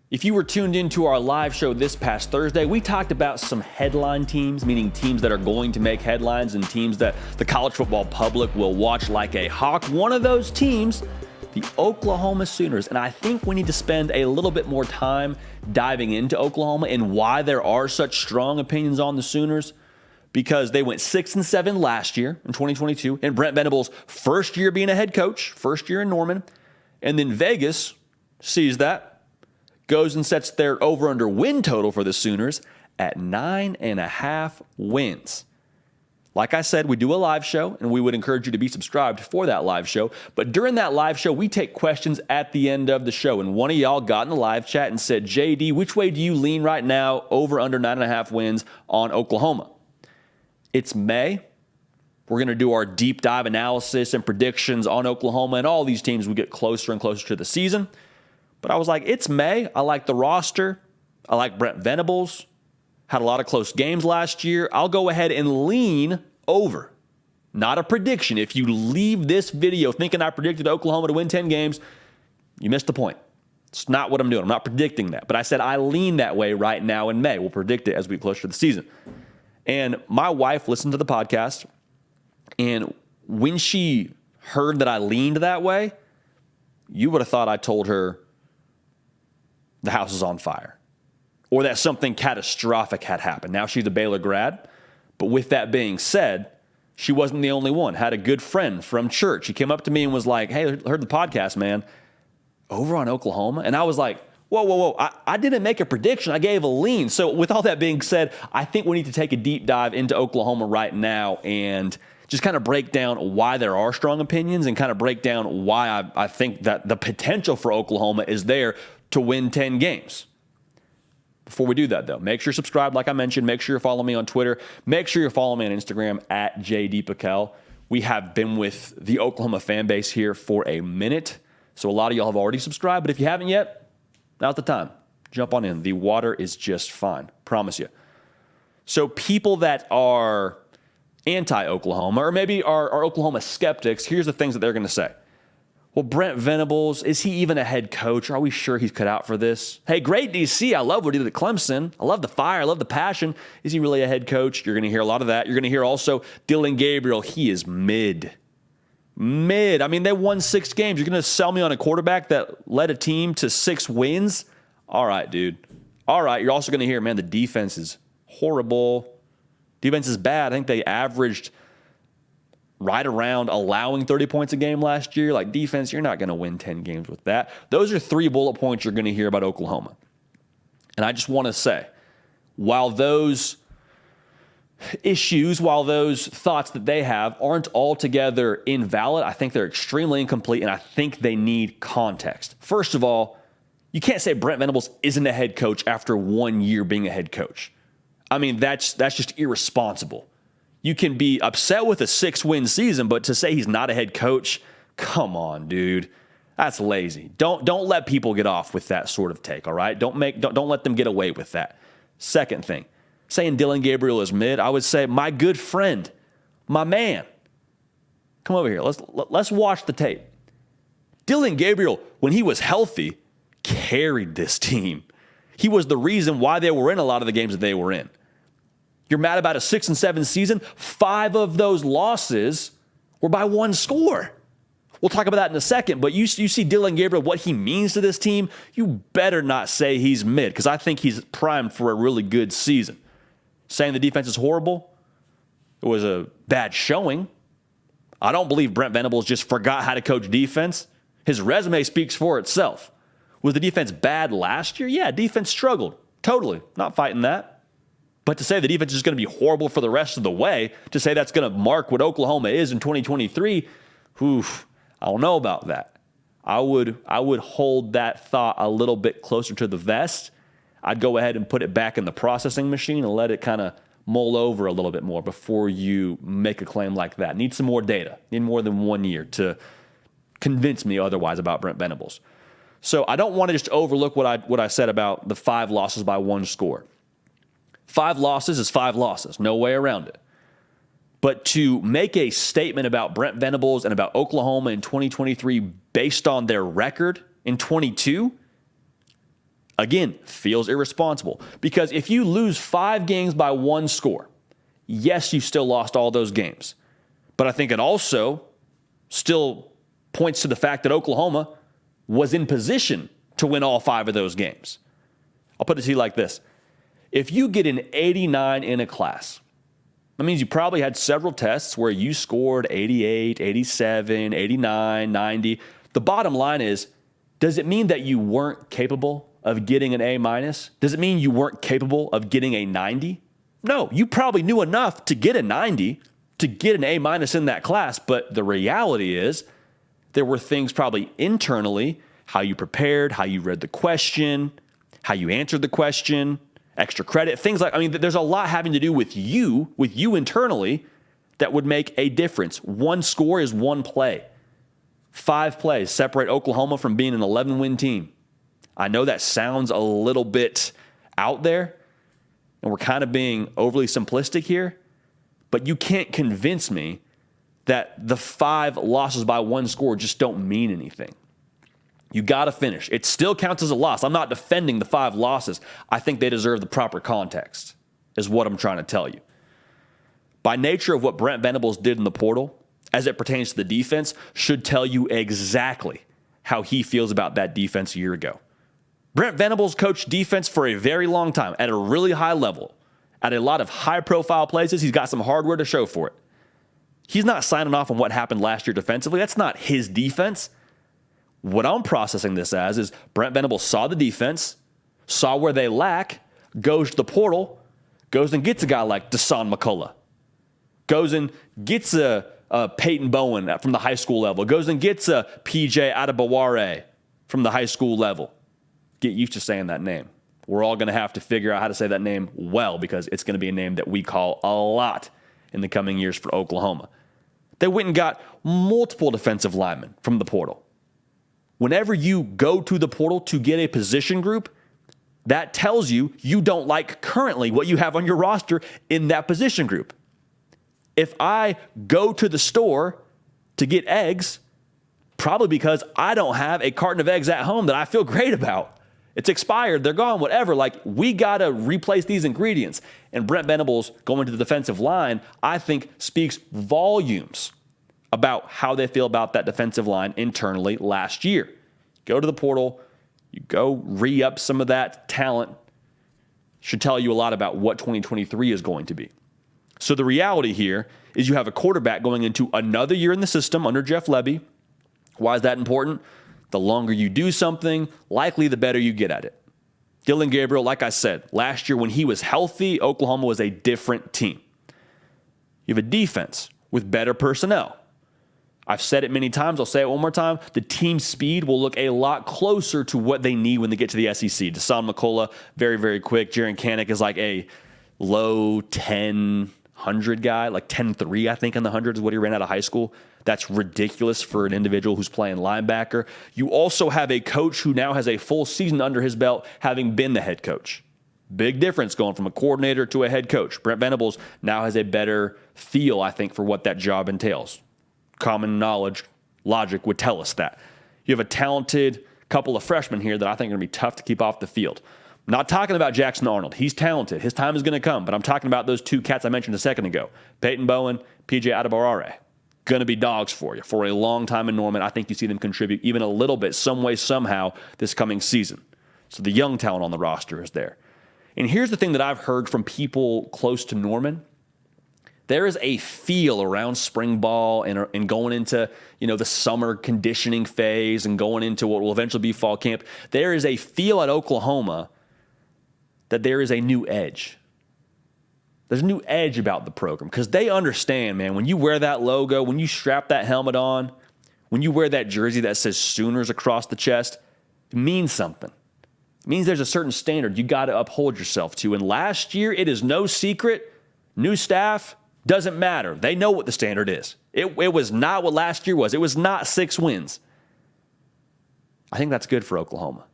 If you were tuned into our live show this past Thursday, we talked about some headline teams, meaning teams that are going to make headlines and teams that the college football public will watch like a hawk. One of those teams, the Oklahoma Sooners. And I think we need to spend a little bit more time diving into Oklahoma and why there are such strong opinions on the Sooners, because they went 6-7 last year in 2022, in Brent Venables' first year being a head coach, first year in Norman. And then Vegas sees that, goes and sets their over-under win total for the Sooners at 9.5 wins. Like I said, we do a live show, and we would encourage you to be subscribed for that live show. But during that live show, we take questions at the end of the show. And one of y'all got in the live chat and said, JD, which way do you lean right now, over under 9.5 wins on Oklahoma? It's May. We're going to do our deep dive analysis and predictions on Oklahoma and all these teams. We get closer and closer to the season. But I was like, it's May. I like the roster. I like Brent Venables. Had a lot of close games last year. I'll go ahead and lean over. Not a prediction. If you leave this video thinking I predicted Oklahoma to win 10 games, you missed the point. It's not what I'm doing. I'm not predicting that. But I said I lean that way right now in May. We'll predict it as we get closer to the season. And my wife listened to the podcast. And when she heard that I leaned that way, you would have thought I told her the house is on fire or that something catastrophic had happened. Now she's a Baylor grad. But with that being said, she wasn't the only one. Had a good friend from church. He came up to me and was like, hey, heard the podcast, man, over on Oklahoma. And I was like, whoa. I didn't make a prediction. I gave a lean. So with all that being said, I think we need to take a deep dive into Oklahoma right now and just kind of break down why there are strong opinions and kind of break down why I think that the potential for Oklahoma is there to win 10 games. Before we do that, though, make sure you're subscribed, like I mentioned. Make sure you're following me on Twitter. Make sure you're following me on Instagram at JDPakel. We have been with the Oklahoma fan base here for a minute, so a lot of y'all have already subscribed. But if you haven't yet, now's the time. Jump on in. The water is just fine. Promise you. So people that are anti-Oklahoma, or maybe are Oklahoma skeptics, here's the things that they're going to say. Well, Brent Venables, is he even a head coach? Are we sure he's cut out for this? Hey, great DC. I love what he did at Clemson. I love the fire. I love the passion. Is he really a head coach? You're going to hear a lot of that. You're going to hear also Dylan Gabriel. He is mid. I mean, they won 6 games. You're going to sell me on a quarterback that led a team to 6 wins? All right, dude. All right. You're also going to hear, man, the defense is horrible. Defense is bad. I think they averaged right around allowing 30 points a game last year. Like, defense, you're not going to win 10 games with that. Those are 3 bullet points you're going to hear about Oklahoma. And I just want to say, while those issues, while those thoughts that they have aren't altogether invalid, I think they're extremely incomplete, and I think they need context. First of all, you can't say Brent Venables isn't a head coach after 1 year being a head coach. I mean, that's just irresponsible. You can be upset with a 6-win season, but to say he's not a head coach, come on, dude. That's lazy. Don't let people get off with that sort of take, all right? Don't let them get away with that. Second thing, saying Dylan Gabriel is mid, I would say my good friend, my man. Come over here. Let's watch the tape. Dylan Gabriel, when he was healthy, carried this team. He was the reason why they were in a lot of the games that they were in. You're mad about a 6-7 season. 5 of those losses were by 1 score. We'll talk about that in a second, but you see Dylan Gabriel, what he means to this team, you better not say he's mid, because I think he's primed for a really good season. Saying the defense is horrible, it was a bad showing. I don't believe Brent Venables just forgot how to coach defense. His resume speaks for itself. Was the defense bad last year? Yeah, defense struggled. Totally. Not fighting that. But to say the defense is going to be horrible for the rest of the way, to say that's going to mark what Oklahoma is in 2023, I don't know about that. I would hold that thought a little bit closer to the vest. I'd go ahead and put it back in the processing machine and let it kind of mull over a little bit more before you make a claim like that. Need some more data. Need more than 1 year to convince me otherwise about Brent Venables. So I don't want to just overlook what I said about the 5 losses by 1 score. 5 losses is 5 losses. No way around it. But to make a statement about Brent Venables and about Oklahoma in 2023 based on their record in 22, Again, feels irresponsible because if you lose 5 games by 1 score, yes, you still lost all those games. But I think it also still points to the fact that Oklahoma was in position to win all 5 of those games. I'll put it to you like this. If you get an 89 in a class, that means you probably had several tests where you scored 88, 87, 89, 90. The bottom line is, does it mean that you weren't capable of getting an A minus? Does it mean you weren't capable of getting a 90? No, you probably knew enough to get a 90, to get an A minus in that class. But the reality is there were things probably internally, how you prepared, how you read the question, how you answered the question, extra credit, things like, there's a lot having to do with you internally that would make a difference. 1 score is 1 play. 5 plays separate Oklahoma from being an 11-win team. I know that sounds a little bit out there, and we're kind of being overly simplistic here, but you can't convince me that the 5 losses by 1 score just don't mean anything. You got to finish. It still counts as a loss. I'm not defending the 5 losses. I think they deserve the proper context, is what I'm trying to tell you. By nature of what Brent Venables did in the portal, as it pertains to the defense, should tell you exactly how he feels about that defense a year ago. Brent Venables coached defense for a very long time at a really high level, at a lot of high-profile places. He's got some hardware to show for it. He's not signing off on what happened last year defensively. That's not his defense. What I'm processing this as is Brent Venables saw the defense, saw where they lack, goes to the portal, goes and gets a guy like Dasan McCullough, goes and gets a Peyton Bowen from the high school level, goes and gets a PJ Adebaware from the high school level. Get used to saying that name. We're all going to have to figure out how to say that name well because it's going to be a name that we call a lot in the coming years for Oklahoma. They went and got multiple defensive linemen from the portal. Whenever you go to the portal to get a position group, that tells you you don't like currently what you have on your roster in that position group. If I go to the store to get eggs, probably because I don't have a carton of eggs at home that I feel great about. It's expired, they're gone, whatever. We got to replace these ingredients. And Brent Venables going to the defensive line, I think, speaks volumes about how they feel about that defensive line internally last year. Go to the portal, you go re-up some of that talent, should tell you a lot about what 2023 is going to be. So the reality here is you have a quarterback going into another year in the system under Jeff Lebby. Why is that important? The longer you do something, likely the better you get at it. Dillon Gabriel, like I said, last year when he was healthy, Oklahoma was a different team. You have a defense with better personnel. I've said it many times. I'll say it one more time. The team speed will look a lot closer to what they need when they get to the SEC. Dasan McCullough, very, very quick. Jaron Kanik is like a low 10-100 guy, like 10-3, I think, in the 100s is what he ran out of high school. That's ridiculous for an individual who's playing linebacker. You also have a coach who now has a full season under his belt, having been the head coach. Big difference going from a coordinator to a head coach. Brent Venables now has a better feel, I think, for what that job entails. Common knowledge, logic would tell us that. You have a talented couple of freshmen here that I think are going to be tough to keep off the field. I'm not talking about Jackson Arnold. He's talented. His time is going to come. But I'm talking about those 2 cats I mentioned a second ago. Peyton Bowen, PJ Adebaware. Going to be dogs for you for a long time in Norman. I think you see them contribute even a little bit, some way, somehow, this coming season. So the young talent on the roster is there. And here's the thing that I've heard from people close to Norman. There is a feel around spring ball and going into, the summer conditioning phase and going into what will eventually be fall camp. There is a feel at Oklahoma that there is a new edge. There's a new edge about the program because they understand, man, when you wear that logo, when you strap that helmet on, when you wear that jersey that says Sooners across the chest, it means something. It means there's a certain standard you got to uphold yourself to. And last year, it is no secret, new staff, doesn't matter. They know what the standard is. It was not what last year was. It was not 6 wins. I think that's good for Oklahoma.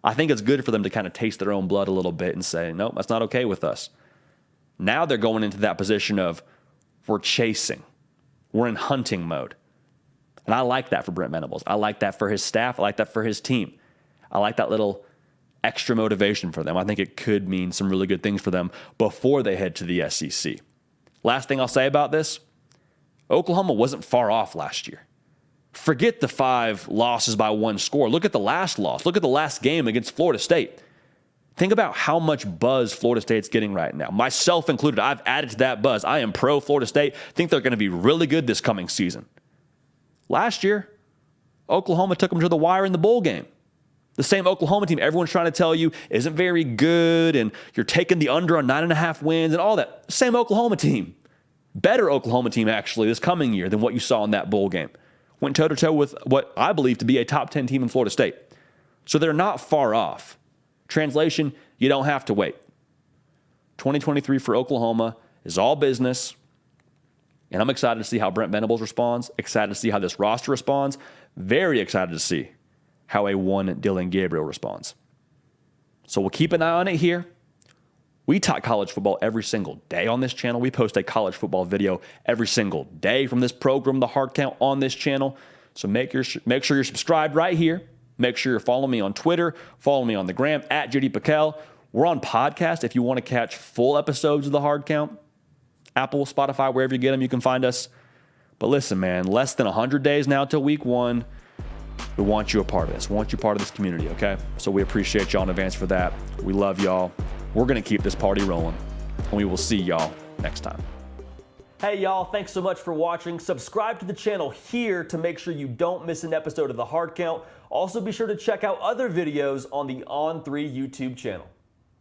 I think it's good for them to kind of taste their own blood a little bit and say, no, that's not okay with us. Now they're going into that position of we're chasing. We're in hunting mode. And I like that for Brent Venables. I like that for his staff. I like that for his team. I like that little extra motivation for them. I think it could mean some really good things for them before they head to the SEC. Last thing I'll say about this, Oklahoma wasn't far off last year. Forget the 5 losses by 1 score. Look at the last loss. Look at the last game against Florida State. Think about how much buzz Florida State's getting right now. Myself included, I've added to that buzz. I am pro Florida State. Think they're going to be really good this coming season. Last year, Oklahoma took them to the wire in the bowl game. The same Oklahoma team everyone's trying to tell you isn't very good, and you're taking the under on 9.5 wins and all that. Same Oklahoma team. Better Oklahoma team, actually, this coming year than what you saw in that bowl game. Went toe-to-toe with what I believe to be a top 10 team in Florida State. So they're not far off. Translation, you don't have to wait. 2023 for Oklahoma is all business, and I'm excited to see how Brent Venables responds, excited to see how this roster responds, very excited to see how a one Dylan Gabriel responds. So we'll keep an eye on it here. We talk college football every single day on this channel. We post a college football video every single day from this program, The Hard Count, on this channel. So make sure you're subscribed right here. Make sure you're following me on Twitter. Follow me on the gram, at JD Piquel. We're on podcast if you want to catch full episodes of The Hard Count. Apple, Spotify, wherever you get them, you can find us. But listen, man, less than 100 days now till week 1. We want you a part of this. We want you part of this community, okay? So we appreciate y'all in advance for that. We love y'all. We're going to keep this party rolling, and we will see y'all next time. Hey, y'all, thanks so much for watching. Subscribe to the channel here to make sure you don't miss an episode of The Hard Count. Also, be sure to check out other videos on the On3 YouTube channel.